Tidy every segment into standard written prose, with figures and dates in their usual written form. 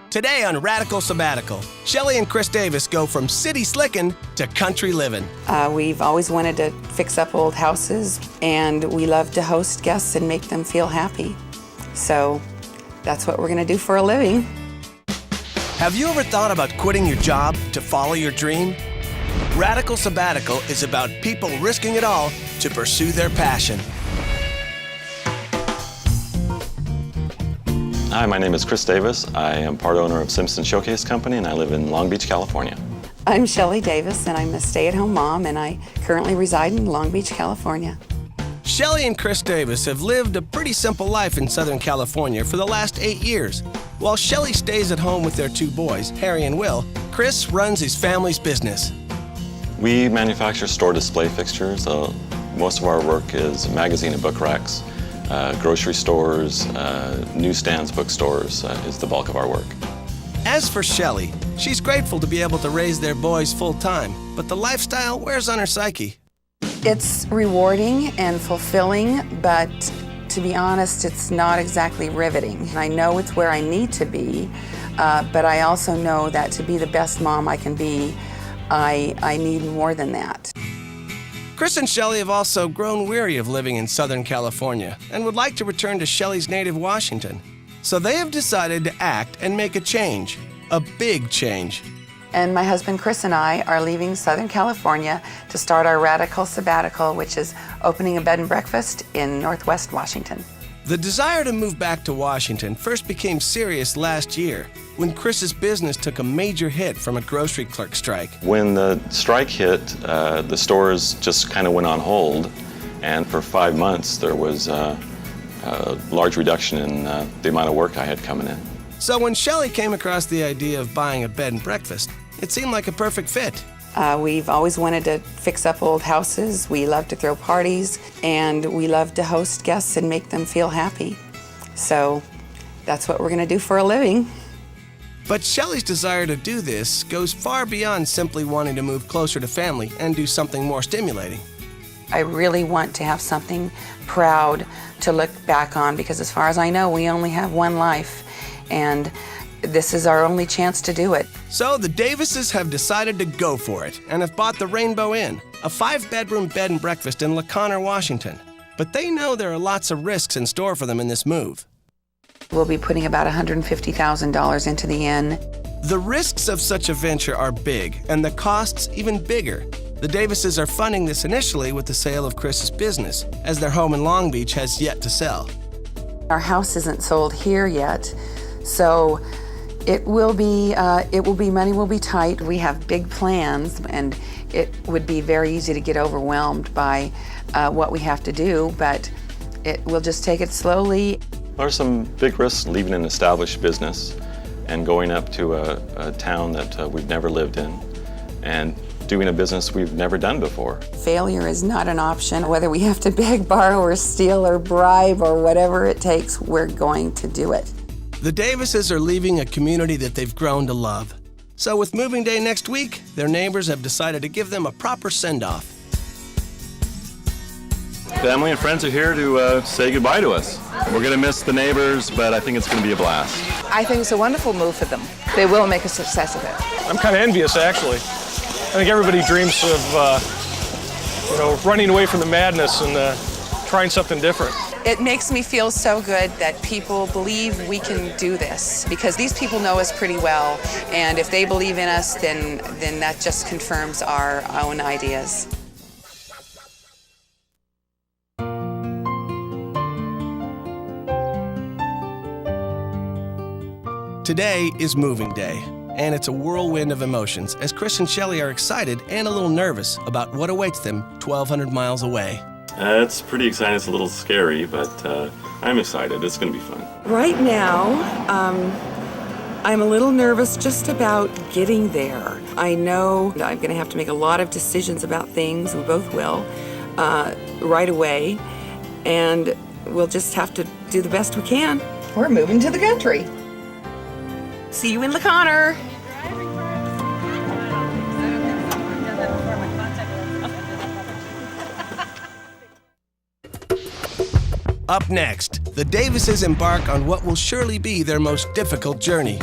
Today on Radical Sabbatical, Shelley and Chris Davis go from city slickin' to country living. We've always wanted to fix up old houses, and we love to host guests and make them feel happy. So that's what we're gonna do for a living. Have you ever thought about quitting your job to follow your dream? Radical Sabbatical is about people risking it all to pursue their passion. Hi, my name is Chris Davis. I am part owner of Simpson Showcase Company, and I live in Long Beach, California. I'm Shelley Davis, and I'm a stay-at-home mom, and I currently reside in Long Beach, California. Shelley and Chris Davis have lived a pretty simple life in Southern California for the last 8 years. While Shelley stays at home with their 2 boys, Harry and Will, Chris runs his family's business. We manufacture store display fixtures. Most of our work is magazine and book racks. Grocery stores, newsstands, bookstores is the bulk of our work. As for Shelley, she's grateful to be able to raise their boys full-time, but the lifestyle wears on her psyche. It's rewarding and fulfilling, but to be honest, it's not exactly riveting. I know it's where I need to be, but I also know that to be the best mom I can be, I need more than that. Chris and Shelley have also grown weary of living in Southern California and would like to return to Shelley's native Washington. So they have decided to act and make a change, a big change. And my husband Chris and I are leaving Southern California to start our Radical Sabbatical, which is opening a bed and breakfast in Northwest Washington. The desire to move back to Washington first became serious last year when Chris's business took a major hit from a grocery clerk strike. When the strike hit, the stores just kind of went on hold, and for 5 months there was a large reduction in the amount of work I had coming in. So when Shelley came across the idea of buying a bed and breakfast, it seemed like a perfect fit. We've always wanted to fix up old houses. We love to throw parties, and we love to host guests and make them feel happy. So that's what we're gonna do for a living. But Shelley's desire to do this goes far beyond simply wanting to move closer to family and do something more stimulating. I really want to have something proud to look back on, because as far as I know, we only have one life, and this is our only chance to do it. So the Davises have decided to go for it and have bought the Rainbow Inn, a 5-bedroom bed and breakfast in La Conner, Washington. But they know there are lots of risks in store for them in this move. We'll be putting about $150,000 into the inn. The risks of such a venture are big, and the costs even bigger. The Davises are funding this initially with the sale of Chris's business, as their home in Long Beach has yet to sell. Our house isn't sold here yet, so money will be tight. We have big plans, and it would be very easy to get overwhelmed by what we have to do, but we'll just take it slowly. There are some big risks leaving an established business and going up to a town that we've never lived in and doing a business we've never done before. Failure is not an option. Whether we have to beg, borrow, or steal, or bribe, or whatever it takes, we're going to do it. The Davises are leaving a community that they've grown to love. So with moving day next week, their neighbors have decided to give them a proper send-off. Family and friends are here to say goodbye to us. We're going to miss the neighbors, but I think it's going to be a blast. I think it's a wonderful move for them. They will make a success of it. I'm kind of envious, actually. I think everybody dreams of, running away from the madness and trying something different. It makes me feel so good that people believe we can do this, because these people know us pretty well, and if they believe in us, then that just confirms our own ideas. Today is moving day, and it's a whirlwind of emotions as Chris and Shelley are excited and a little nervous about what awaits them 1,200 miles away. It's pretty exciting. It's a little scary, but I'm excited. It's going to be fun. Right now, I'm a little nervous just about getting there. I know I'm going to have to make a lot of decisions about things, we both will, right away, and we'll just have to do the best we can. We're moving to the country. See you in La Conner. Up next, the Davises embark on what will surely be their most difficult journey.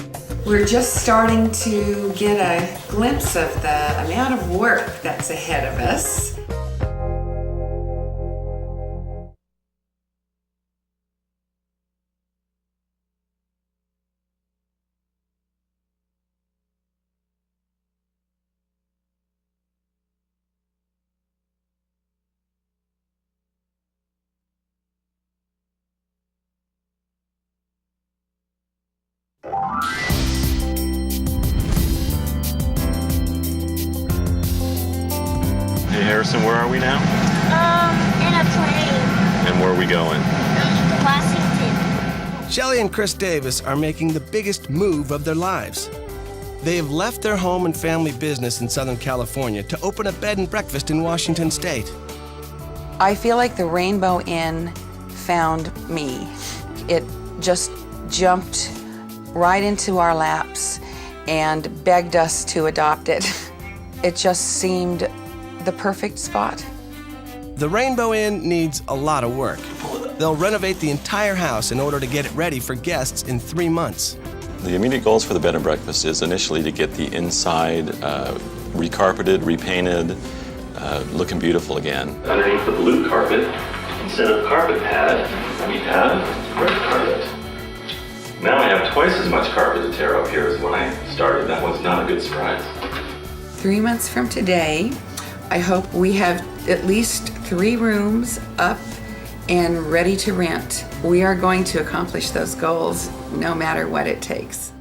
We're just starting to get a glimpse of the amount of work that's ahead of us. Hey Harrison, where are we now? In a plane. And where are we going? Washington. Shelley and Chris Davis are making the biggest move of their lives. They have left their home and family business in Southern California to open a bed and breakfast in Washington State. I feel like the Rainbow Inn found me. It just jumped right into our laps and begged us to adopt it. It just seemed the perfect spot. The Rainbow Inn needs a lot of work. They'll renovate the entire house in order to get it ready for guests in 3 months. The immediate goals for the bed and breakfast is initially to get the inside recarpeted, repainted, looking beautiful again. Underneath the blue carpet, instead of carpet pad, we have red carpet. Now I have twice as much carpet to tear up here as when I started. That was not a good surprise. 3 months from today, I hope we have at least 3 rooms up and ready to rent. We are going to accomplish those goals no matter what it takes.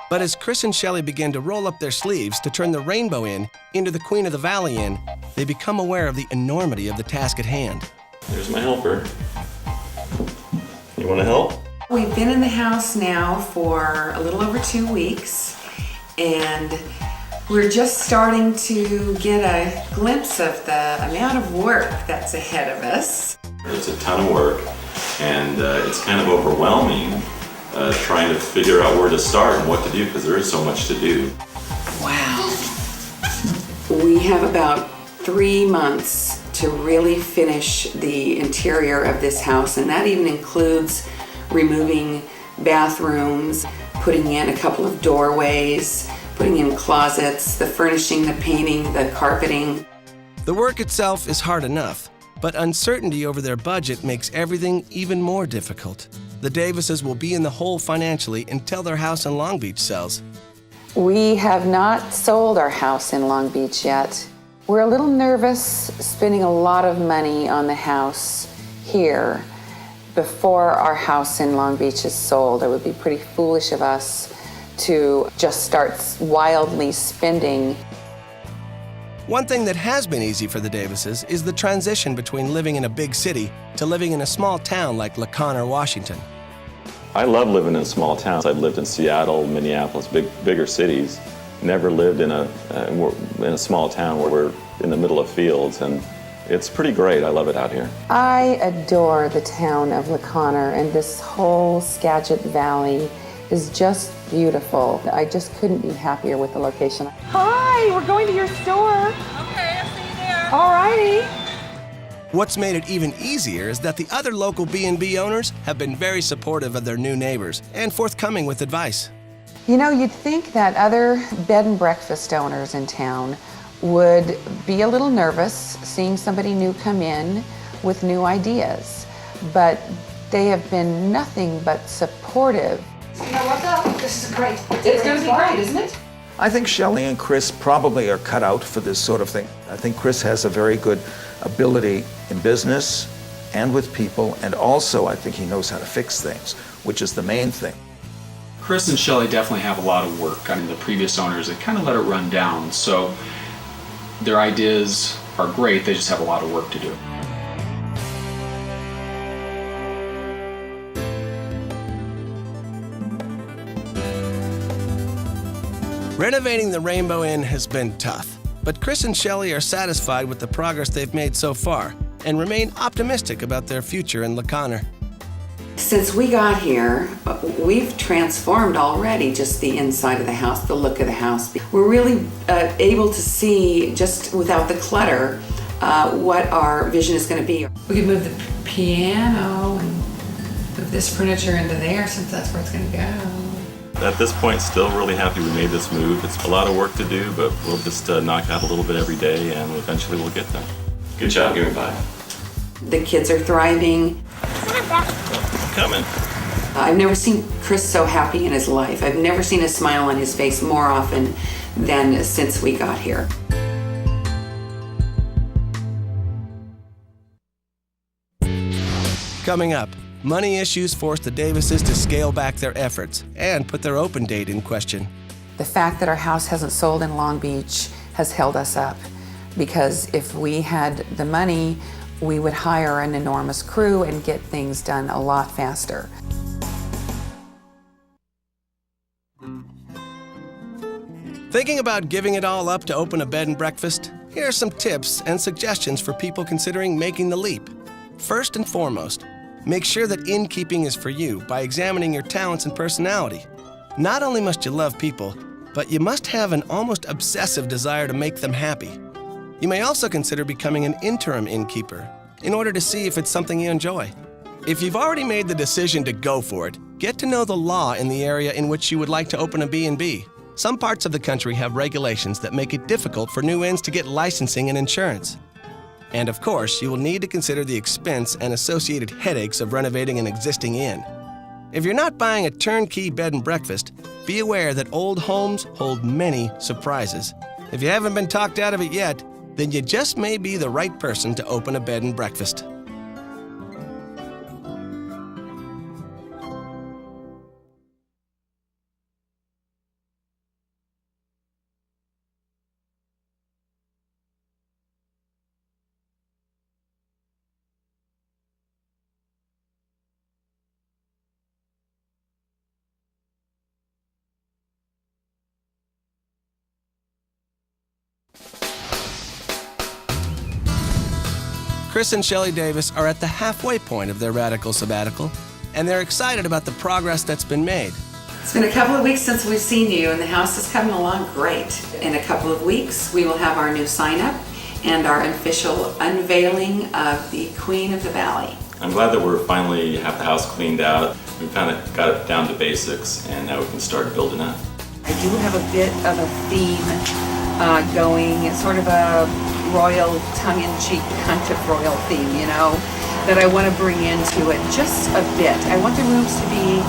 But as Chris and Shelley begin to roll up their sleeves to turn the Rainbow Inn into the Queen of the Valley Inn, they become aware of the enormity of the task at hand. There's my helper. You want to help? We've been in the house now for a little over 2 weeks, and we're just starting to get a glimpse of the amount of work that's ahead of us. It's a ton of work, and it's kind of overwhelming trying to figure out where to start and what to do because there is so much to do. Wow. We have about 3 months to really finish the interior of this house, and that even includes removing bathrooms, putting in a couple of doorways, putting in closets, the furnishing, the painting, the carpeting. The work itself is hard enough, but uncertainty over their budget makes everything even more difficult. The Davises will be in the hole financially until their house in Long Beach sells. We have not sold our house in Long Beach yet. We're a little nervous spending a lot of money on the house here before our house in Long Beach is sold. It would be pretty foolish of us to just start wildly spending. One thing that has been easy for the Davises is the transition between living in a big city to living in a small town like La Conner, Washington. I love living in small towns. I've lived in Seattle, Minneapolis, bigger cities. Never lived in a small town where we're in the middle of fields, and it's pretty great. I love it out here. I adore the town of La Conner, and this whole Skagit Valley is just beautiful. I just couldn't be happier with the location. Hi, we're going to your store. Okay, I'll see you there. All righty. What's made it even easier is that the other local B&B owners have been very supportive of their new neighbors and forthcoming with advice. You know, you'd think that other bed and breakfast owners in town would be a little nervous seeing somebody new come in with new ideas, but they have been nothing but supportive. This is great. It's going to be great, isn't it? I think Shelley and Chris probably are cut out for this sort of thing. I think Chris has a very good ability in business and with people, and also I think he knows how to fix things, which is the main thing. Chris and Shelley definitely have a lot of work. I mean, the previous owners, they kind of let it run down, so their ideas are great, they just have a lot of work to do. Renovating the Rainbow Inn has been tough, but Chris and Shelley are satisfied with the progress they've made so far and remain optimistic about their future in La Conner. Since we got here, we've transformed already just the inside of the house, the look of the house. We're really able to see, just without the clutter, what our vision is going to be. We could move the piano and move this furniture into there since that's where it's going to go. At this point, still really happy we made this move. It's a lot of work to do, but we'll just knock out a little bit every day, and eventually we'll get there. Good job getting by. The kids are thriving. Coming. I've never seen Chris so happy in his life. I've never seen a smile on his face more often than since we got here. Coming up, money issues forced the Davises to scale back their efforts and put their open date in question. The fact that our house hasn't sold in Long Beach has held us up, because if we had the money, we would hire an enormous crew and get things done a lot faster. Thinking about giving it all up to open a bed and breakfast? Here are some tips and suggestions for people considering making the leap. First and foremost, make sure that innkeeping is for you by examining your talents and personality. Not only must you love people, but you must have an almost obsessive desire to make them happy. You may also consider becoming an interim innkeeper in order to see if it's something you enjoy. If you've already made the decision to go for it, get to know the law in the area in which you would like to open a B&B. Some parts of the country have regulations that make it difficult for new inns to get licensing and insurance. And of course, you will need to consider the expense and associated headaches of renovating an existing inn. If you're not buying a turnkey bed and breakfast, be aware that old homes hold many surprises. If you haven't been talked out of it yet, then you just may be the right person to open a bed and breakfast. Chris and Shelley Davis are at the halfway point of their radical sabbatical, and they're excited about the progress that's been made. It's been a couple of weeks since we've seen you, and the house is coming along great. In a couple of weeks, we will have our new sign-up and our official unveiling of the Queen of the Valley. I'm glad that we're finally have the house cleaned out. We've kind of got it down to basics, and now we can start building up. I do have a bit of a theme going. It's sort of a royal, tongue-in-cheek kind of royal theme, you know, that I want to bring into it just a bit. I want the rooms to be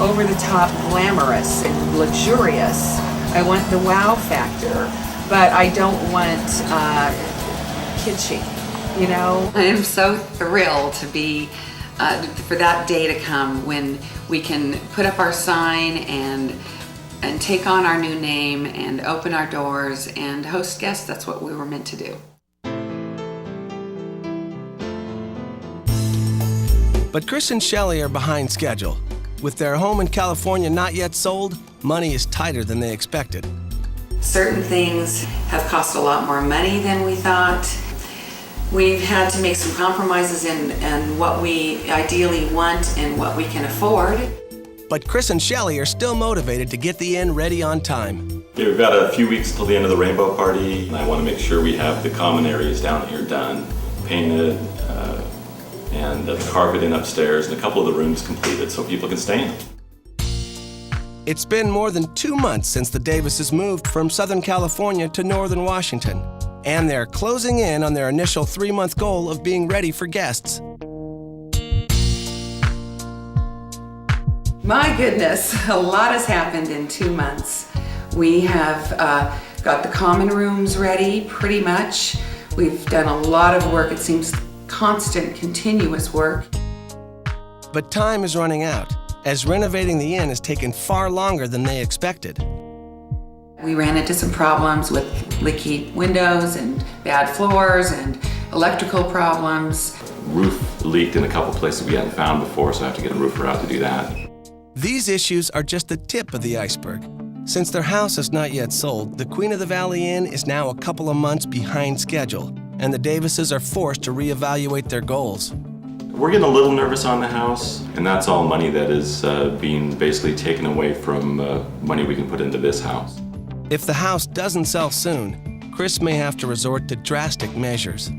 over-the-top glamorous and luxurious. I want the wow factor, but I don't want kitschy, you know? I am so thrilled to be, for that day to come when we can put up our sign and take on our new name and open our doors and host guests. That's what we were meant to do. But Chris and Shelley are behind schedule. With their home in California not yet sold, money is tighter than they expected. Certain things have cost a lot more money than we thought. We've had to make some compromises in what we ideally want and what we can afford. But Chris and Shelley are still motivated to get the inn ready on time. Yeah, we've got a few weeks till the end of the rainbow party, and I want to make sure we have the common areas down here done, painted, and the carpet in upstairs, and a couple of the rooms completed so people can stay in. It's been more than 2 months since the Davises moved from Southern California to Northern Washington, and they're closing in on their initial 3-month goal of being ready for guests. My goodness, a lot has happened in 2 months. We have got the common rooms ready, pretty much. We've done a lot of work. It seems constant, continuous work. But time is running out, as renovating the inn has taken far longer than they expected. We ran into some problems with leaky windows and bad floors and electrical problems. Roof leaked in a couple places we hadn't found before, so I have to get a roofer out to do that. These issues are just the tip of the iceberg. Since their house is not yet sold, the Queen of the Valley Inn is now a couple of months behind schedule, and the Davises are forced to reevaluate their goals. We're getting a little nervous on the house, and that's all money that is being basically taken away from money we can put into this house. If the house doesn't sell soon, Chris may have to resort to drastic measures.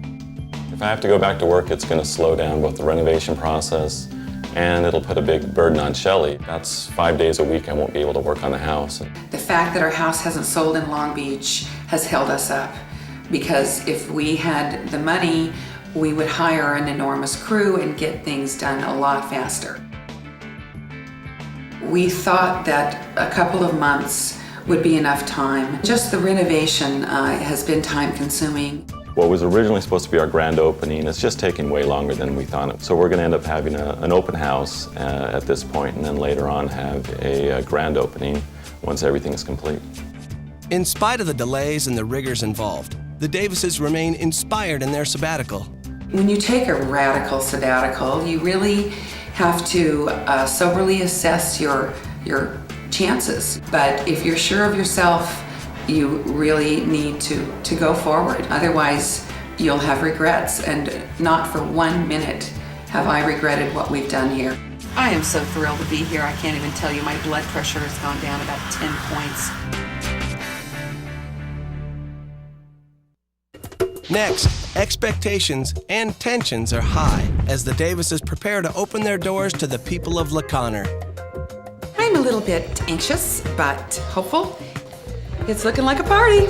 If I have to go back to work, it's going to slow down both the renovation process and it'll put a big burden on Shelley. That's 5 days a week I won't be able to work on the house. The fact that our house hasn't sold in Long Beach has held us up, because if we had the money, we would hire an enormous crew and get things done a lot faster. We thought that a couple of months would be enough time. Just the renovation has been time-consuming. What was originally supposed to be our grand opening is just taking way longer than we thought. So we're going to end up having an open house at this point, and then later on have a grand opening once everything is complete. In spite of the delays and the rigors involved, the Davises remain inspired in their sabbatical. When you take a radical sabbatical, you really have to soberly assess your chances. But if you're sure of yourself, you really need to go forward. Otherwise, you'll have regrets, and not for 1 minute have I regretted what we've done here. I am so thrilled to be here. I can't even tell you, my blood pressure has gone down about 10 points. Next, expectations and tensions are high as the Davises prepare to open their doors to the people of La Conner. I'm a little bit anxious, but hopeful. It's looking like a party.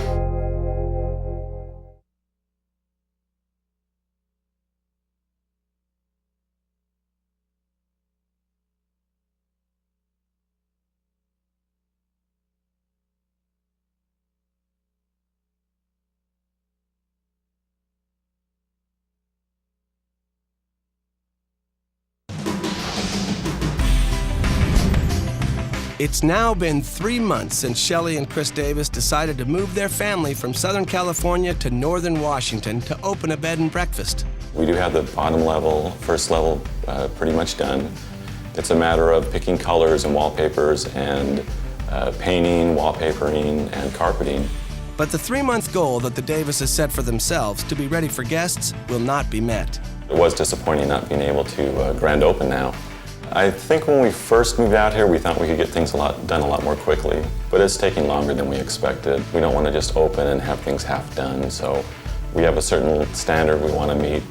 It's now been 3 months since Shelley and Chris Davis decided to move their family from Southern California to Northern Washington to open a bed and breakfast. We do have the bottom level, first level pretty much done. It's a matter of picking colors and wallpapers and painting, wallpapering, and carpeting. But the 3-month goal that the Davises set for themselves to be ready for guests will not be met. It was disappointing not being able to grand open now. I think when we first moved out here, we thought we could get things done a lot more quickly, but it's taking longer than we expected. We don't want to just open and have things half done, so we have a certain standard we want to meet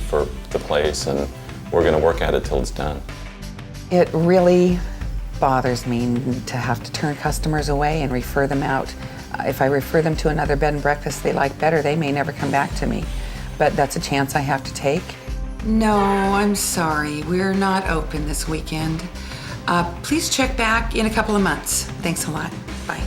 for the place, and we're going to work at it till it's done. It really bothers me to have to turn customers away and refer them out. If I refer them to another bed and breakfast they like better, they may never come back to me, but that's a chance I have to take. No, I'm sorry. We're not open this weekend. Please check back in a couple of months. Thanks a lot. Bye.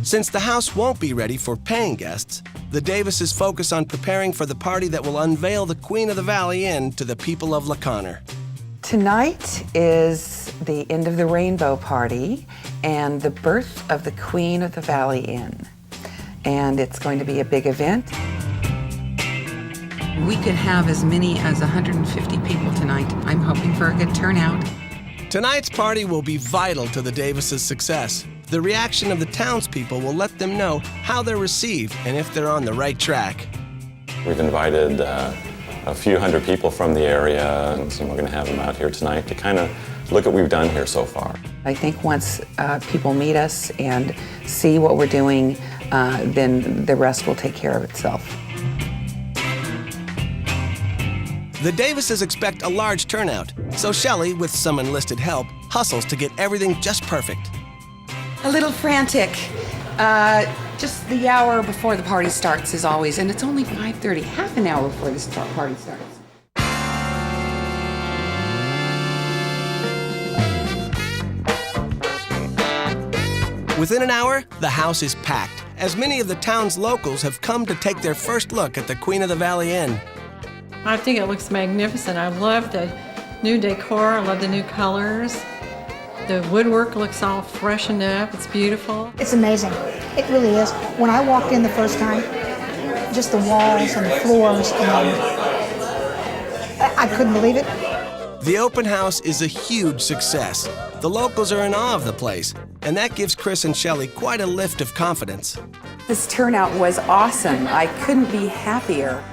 Since the house won't be ready for paying guests, the Davises focus on preparing for the party that will unveil the Queen of the Valley Inn to the people of La Conner. Tonight is the end of the Rainbow Party and the birth of the Queen of the Valley Inn. And it's going to be a big event. We could have as many as 150 people tonight. I'm hoping for a good turnout. Tonight's party will be vital to the Davises' success. The reaction of the townspeople will let them know how they're received and if they're on the right track. We've invited a few hundred people from the area, and so we're going to have them out here tonight to kind of look at what we've done here so far. I think once people meet us and see what we're doing, then the rest will take care of itself. The Davises expect a large turnout, so Shelley, with some enlisted help, hustles to get everything just perfect. A little frantic. Just the hour before the party starts, as always, and it's only 5:30, half an hour before this party starts. Within an hour, the house is packed, as many of the town's locals have come to take their first look at the Queen of the Valley Inn. I think it looks magnificent. I love the new decor. I love the new colors. The woodwork looks all freshened up. It's beautiful. It's amazing. It really is. When I walked in the first time, just the walls and the floors, and I couldn't believe it. The open house is a huge success. The locals are in awe of the place, and that gives Chris and Shelley quite a lift of confidence. This turnout was awesome. I couldn't be happier.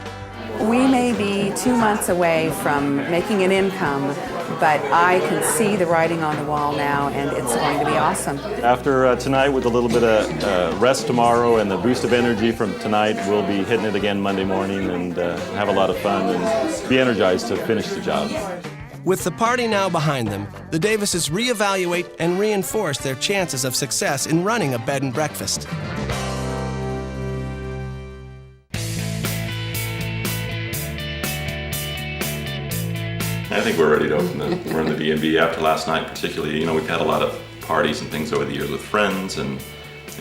We may be 2 months away from making an income, but I can see the writing on the wall now, and it's going to be awesome. After tonight, with a little bit of rest tomorrow and the boost of energy from tonight, we'll be hitting it again Monday morning and have a lot of fun and be energized to finish the job. With the party now behind them, the Davises reevaluate and reinforce their chances of success in running a bed and breakfast. I think we're ready to run the D&B after last night, particularly. You know, we've had a lot of parties and things over the years with friends and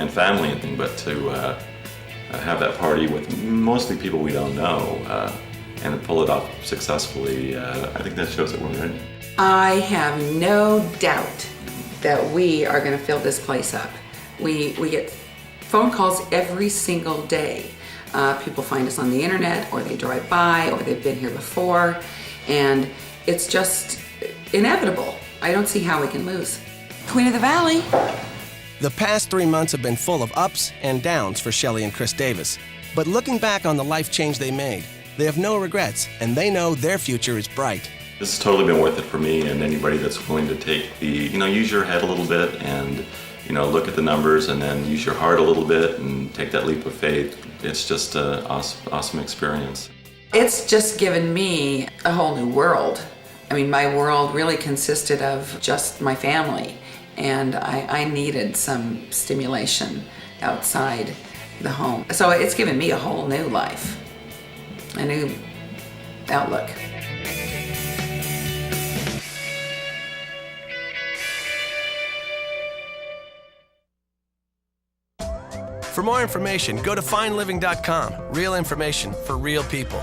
family and things, but to have that party with mostly people we don't know and pull it off successfully, I think that shows that we're ready. I have no doubt that we are going to fill this place up. We get phone calls every single day. People find us on the internet, or they drive by, or they've been here before, and it's just inevitable. I don't see how we can lose. Queen of the Valley. The past 3 months have been full of ups and downs for Shelley and Chris Davis. But looking back on the life change they made, they have no regrets, and they know their future is bright. This has totally been worth it for me and anybody that's willing to take use your head a little bit and, look at the numbers and then use your heart a little bit and take that leap of faith. It's just an awesome experience. It's just given me a whole new world. I mean, my world really consisted of just my family, and I needed some stimulation outside the home. So it's given me a whole new life, a new outlook. For more information, go to fineliving.com. Real information for real people.